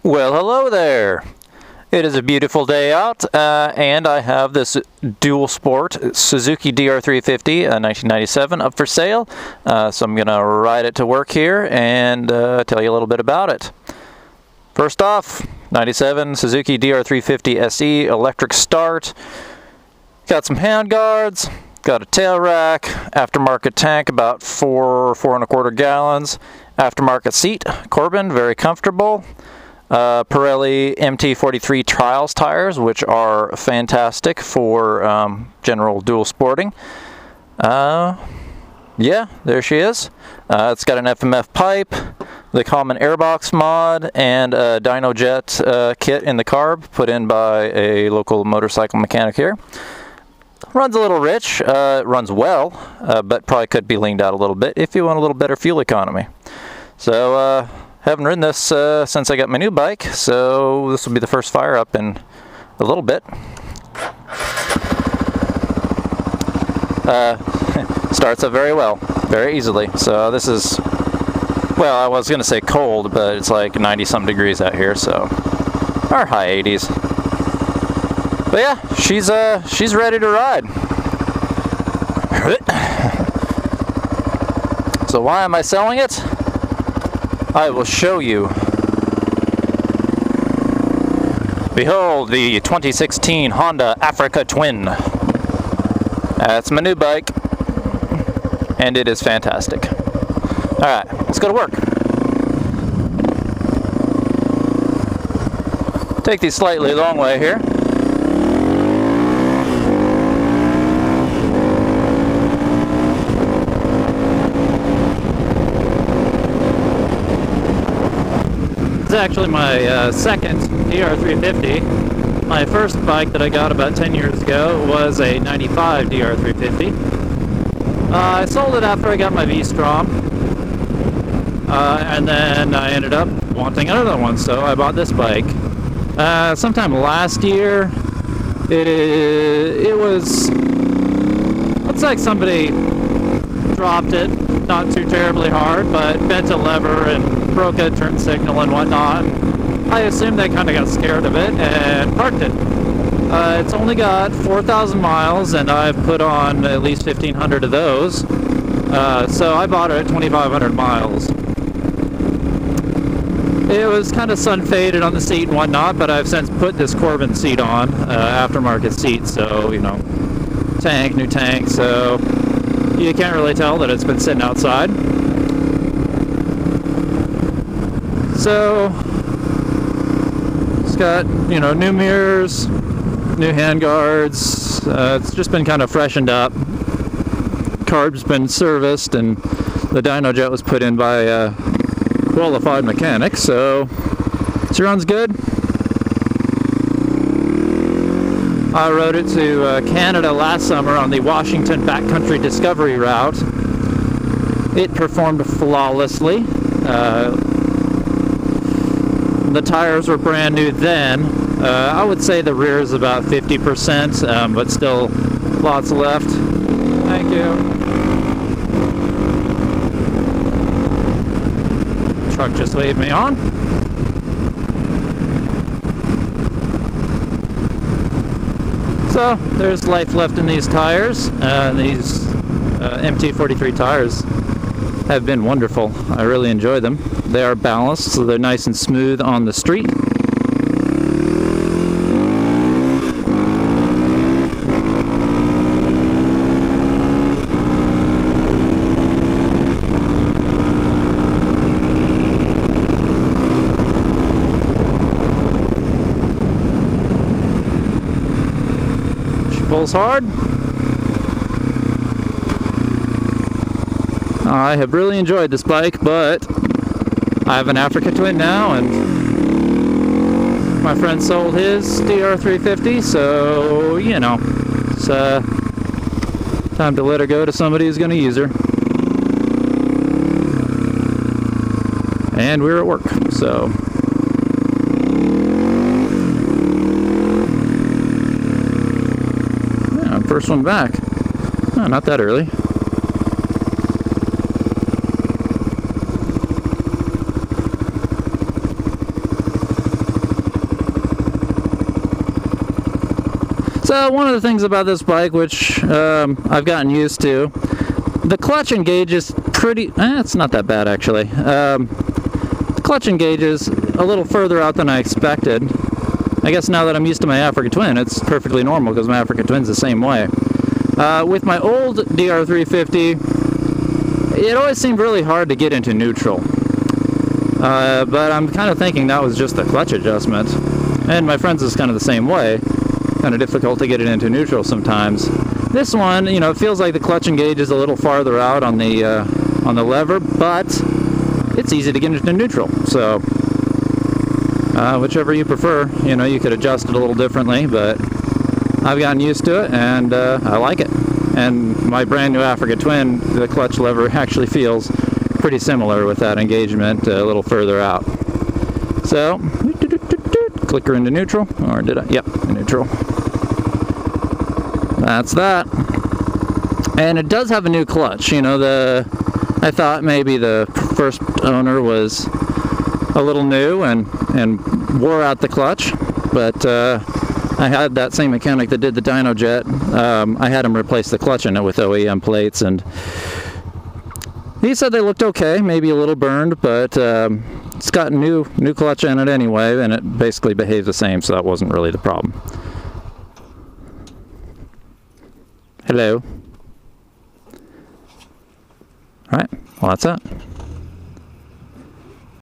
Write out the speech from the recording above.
Well, hello there. It is a beautiful day out, and I have this dual sport Suzuki DR350 1997 up for sale. So I'm going to ride it to work here and tell you a little bit about it. First off, 97 Suzuki DR350SE electric start. Got some hand guards, got a tail rack, aftermarket tank about 4.25 gallons, aftermarket seat, Corbin, very comfortable. Pirelli MT43 Trials tires, which are fantastic for general dual sporting. Yeah, there she is. It's got an FMF pipe, the common airbox mod, and a dyno jet kit in the carb put in by a local motorcycle mechanic here. Runs a little rich, runs well, but probably could be leaned out a little bit if you want a little better fuel economy. So, haven't ridden this since I got my new bike, so this will be the first fire up in a little bit. Starts up very well, very easily. So this is, well, I was gonna say cold, but it's like 90-some degrees out here, so, or high 80s. But yeah, she's ready to ride. So why am I selling it? I will show you. Behold the 2016 Honda Africa Twin. That's my new bike, and it is fantastic. Alright, let's go to work. Take the slightly long way here. This is actually my second DR350. My first bike that I got about 10 years ago was a 95 DR350. I sold it after I got my V-Strom, and then I ended up wanting another one, so I bought this bike. Sometime last year, it was, looks like somebody dropped it, not too terribly hard, but bent a lever and broke a turn signal and whatnot. I assumed they kind of got scared of it and parked it. It's only got 4,000 miles, and I've put on at least 1,500 of those. So I bought it at 2,500 miles. It was kind of sun faded on the seat and whatnot, but I've since put this Corbin seat on, aftermarket seat, so, you know, new tank, so you can't really tell that it's been sitting outside. So it's got, you know, new mirrors, new handguards. It's just been kind of freshened up. Carb's been serviced, and the dyno jet was put in by a qualified mechanic, so she runs good. I rode it to Canada last summer on the Washington Backcountry Discovery route. It performed flawlessly. The tires were brand new then. I would say the rear is about 50%, but still lots left. Thank you. Truck just waved me on. So there's life left in these tires. These MT43 tires have been wonderful. I really enjoy them. They are balanced, so they're nice and smooth on the street. She pulls hard. I have really enjoyed this bike, but I have an Africa Twin now, and my friend sold his DR350, so, you know, it's time to let her go to somebody who's going to use her. And we're at work, so. Yeah, first one back. Oh, not that early. So one of the things about this bike, which I've gotten used to, the clutch engage is pretty, it's not that bad actually. The clutch engage is a little further out than I expected. I guess now that I'm used to my Africa Twin, it's perfectly normal because my Africa Twin's the same way. With my old DR350, it always seemed really hard to get into neutral. But I'm kind of thinking that was just the clutch adjustment. And my friend's is kind of the same way. Kind of difficult to get it into neutral sometimes. This one, you know, it feels like the clutch engage is a little farther out on the lever, but it's easy to get into neutral. So whichever you prefer, you know, you could adjust it a little differently, but I've gotten used to it and I like it. And my brand new Africa Twin, the clutch lever actually feels pretty similar with that engagement a little further out. So clicker into neutral, or did I? Yep, neutral. That's that. And it does have a new clutch. You know, I thought maybe the first owner was a little new and wore out the clutch, but I had that same mechanic that did the dyno jet. I had him replace the clutch in it with OEM plates, and he said they looked okay, maybe a little burned, but it's got new clutch in it anyway, and it basically behaves the same, so that wasn't really the problem. Hello. All right, well, that's that.